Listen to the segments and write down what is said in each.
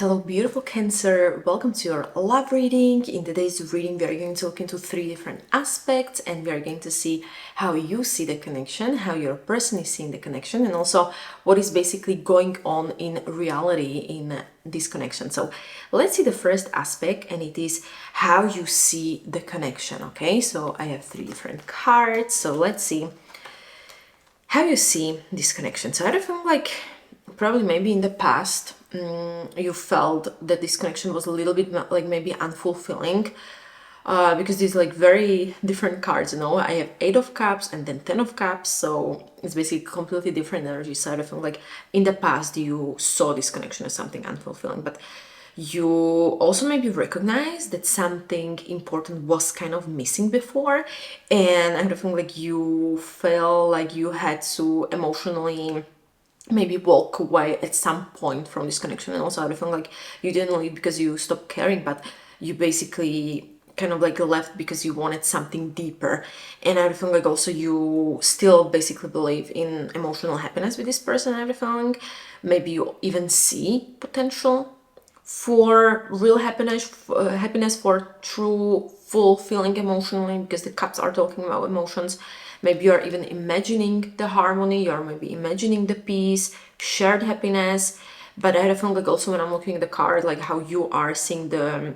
Hello, beautiful Cancer. Welcome to your love reading. In today's reading, we are going to look into 3 different aspects and we are going to see how you see the connection, how your person is seeing the connection, and also what is basically going on in reality in this connection. So let's see the first aspect, and it is how you see the connection. Okay, so I have 3 different cards. So let's see how you see this connection. So I feel like probably maybe in the past you felt that this connection was a little bit like maybe unfulfilling, because these like very different cards, I have 8 of Cups and then 10 of Cups, so it's basically completely different energy. So I feel like in the past you saw this connection as something unfulfilling, but you also maybe recognize that something important was kind of missing before, and I feel like you felt like you had to emotionally maybe walk away at some point from this connection. And also I feel like you didn't leave because you stopped caring, but you basically kind of like left because you wanted something deeper. And I feel like also you still basically believe in emotional happiness with this person and everything. Maybe you even see potential for real happiness for true fulfilling emotionally, because the cups are talking about emotions. Maybe you're even imagining the harmony, you're maybe imagining the peace, shared happiness. But I feel like also when I'm looking at the card, like how you are seeing the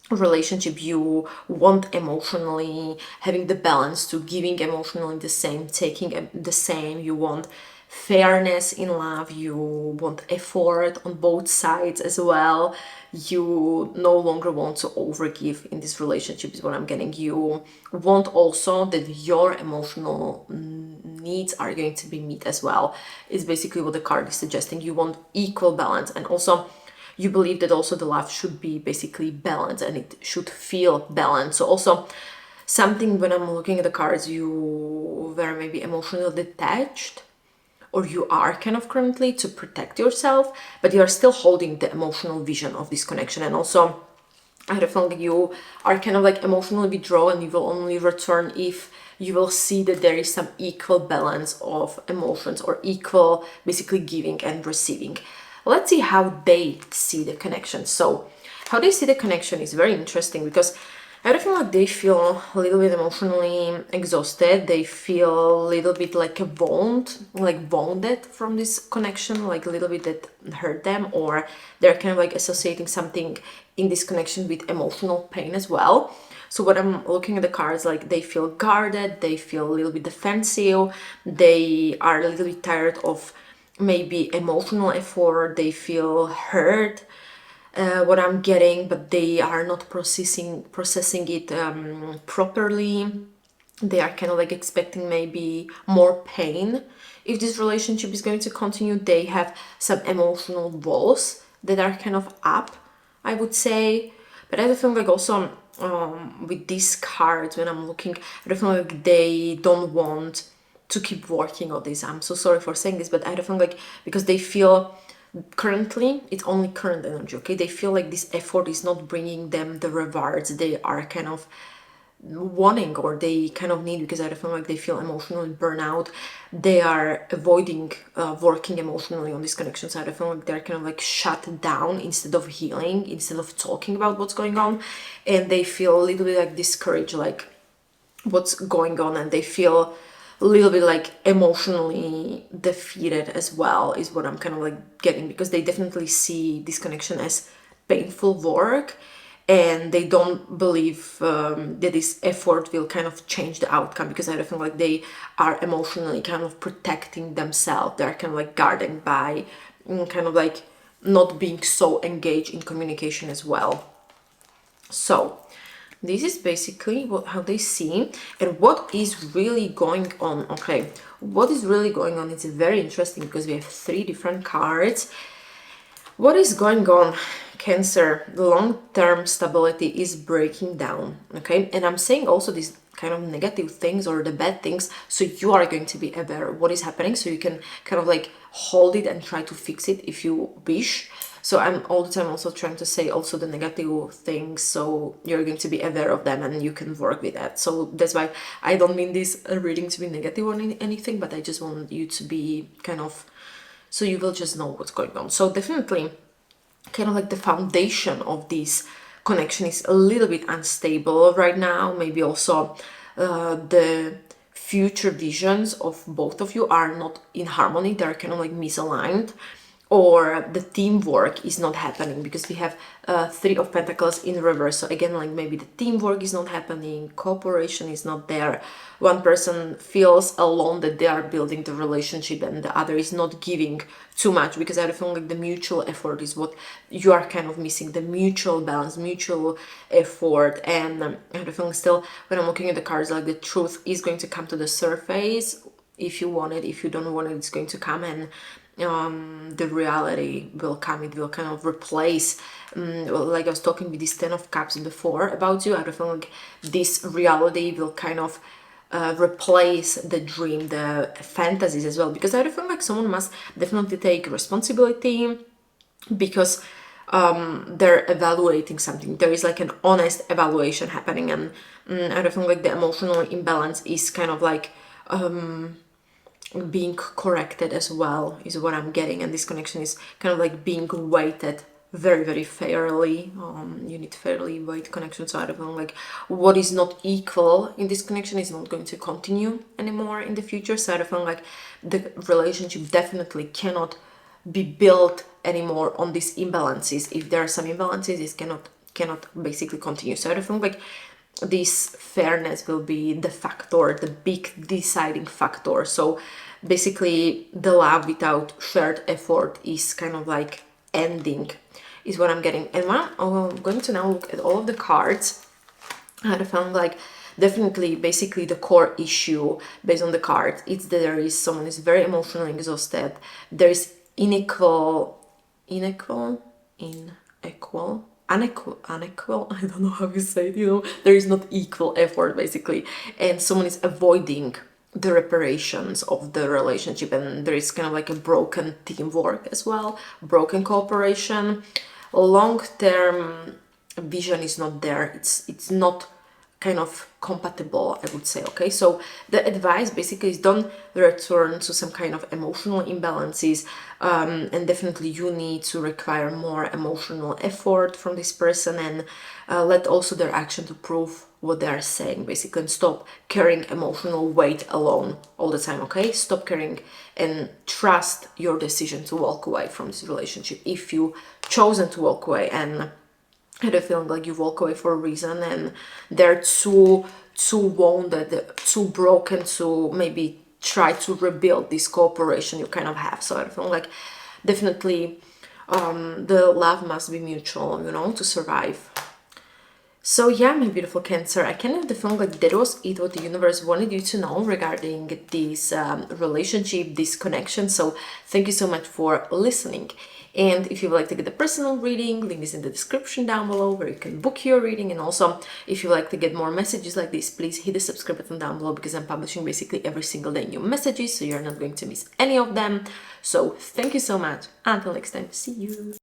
relationship, you want emotionally having the balance to giving emotionally the same, taking the same. You want fairness in love, you want effort on both sides as well. You no longer want to overgive in this relationship is what I'm getting. You want also that your emotional needs are going to be met as well, is basically what the card is suggesting. You want equal balance, and also you believe that also the love should be basically balanced and it should feel balanced. So also something, when I'm looking at the cards, you were maybe emotionally detached, or you are kind of currently, to protect yourself, but you are still holding the emotional vision of this connection. And also I have a feeling you are kind of like emotionally withdrawn, and you will only return if you will see that there is some equal balance of emotions, or equal basically giving and receiving. Let's see how they see the connection. So how they see the connection is very interesting, because I feel like they feel a little bit emotionally exhausted. They feel a little bit like a bonded from this connection, like a little bit that hurt them, or they're kind of like associating something in this connection with emotional pain as well. So what I'm looking at the cards, like they feel guarded, they feel a little bit defensive, they are a little bit tired of maybe emotional effort, they feel hurt, what I'm getting, but they are not processing it properly. They are kind of like expecting maybe more pain if this relationship is going to continue. They have some emotional walls that are kind of up, I would say. But I feel like also with these cards, when I'm looking, I feel like they don't want to keep working on this. I'm so sorry for saying this, but I feel like because they feel currently, it's only current energy, okay? They feel like this effort is not bringing them the rewards they are kind of wanting, or they kind of need, because I feel like they feel emotionally burnout. They are avoiding working emotionally on this connection. So I feel like they're kind of like shut down instead of healing, instead of talking about what's going on. And they feel a little bit like discouraged, like what's going on, and they feel a little bit like emotionally defeated as well, is what I'm kind of like getting, because they definitely see this connection as painful work, and they don't believe that this effort will kind of change the outcome, because I feel like they are emotionally kind of protecting themselves. They're kind of like guarding by kind of like not being so engaged in communication as well. So this is basically how they see, and what is really going on. Okay, what is really going on? It's very interesting, because we have 3 different cards. What is going on, Cancer? The long-term stability is breaking down, okay? And I'm saying also these kind of negative things or the bad things, so you are going to be aware of what is happening, so you can kind of like hold it and try to fix it if you wish. So I'm all the time also trying to say also the negative things, so you're going to be aware of them and you can work with that. So that's why I don't mean this reading to be negative or anything, but I just want you to be kind of, so you will just know what's going on. So definitely kind of like the foundation of this connection is a little bit unstable right now. Maybe also the future visions of both of you are not in harmony, they're kind of like misaligned, or the teamwork is not happening, because we have Three of Pentacles in reverse. So again, like maybe the teamwork is not happening, cooperation is not there. One person feels alone that they are building the relationship and the other is not giving too much, because I feel like the mutual effort is what you are kind of missing, the mutual balance, mutual effort. And I feel like still, when I'm looking at the cards, like the truth is going to come to the surface. If you want it, if you don't want it, it's going to come, and the reality will come. It will kind of replace, like I was talking with this Ten of Cups before about you, I feel like this reality will kind of replace the dream, the fantasies as well, because I feel like someone must definitely take responsibility, because they're evaluating something. There is like an honest evaluation happening, and I feel like the emotional imbalance is kind of like being corrected as well, is what I'm getting. And this connection is kind of like being weighted very, very fairly. You need fairly weight connection. So I don't know, like what is not equal in this connection is not going to continue anymore in the future. So I don't feel like the relationship definitely cannot be built anymore on these imbalances. If there are some imbalances, it cannot basically continue. So I don't feel like this fairness will be the factor, the big deciding factor. So basically the love without shared effort is kind of like ending, is what I'm getting. And when I'm going to now look at all of the cards, I found like definitely basically the core issue based on the card, it's that there is someone is very emotionally exhausted. There is unequal, I don't know how you say it, there is not equal effort basically, and someone is avoiding the reparations of the relationship, and there is kind of like a broken teamwork as well, broken cooperation, long-term vision is not there, it's not kind of compatible, I would say. Okay, so the advice basically is don't return to some kind of emotional imbalances, and definitely you need to require more emotional effort from this person, and let also their action to prove what they are saying basically, and stop carrying emotional weight alone all the time. Okay, stop carrying and trust your decision to walk away from this relationship if you chosen to walk away. And I had a feeling like you walk away for a reason, and they're too wounded, too broken to maybe try to rebuild this cooperation you kind of have. So I feel like definitely the love must be mutual, to survive. So yeah, my beautiful Cancer, I kind of feel like that was it, what the universe wanted you to know regarding this relationship, this connection. So thank you so much for listening. And if you would like to get a personal reading, link is in the description down below where you can book your reading. And also, if you like to get more messages like this, please hit the subscribe button down below, because I'm publishing basically every single day new messages, so you're not going to miss any of them. So thank you so much. Until next time, see you.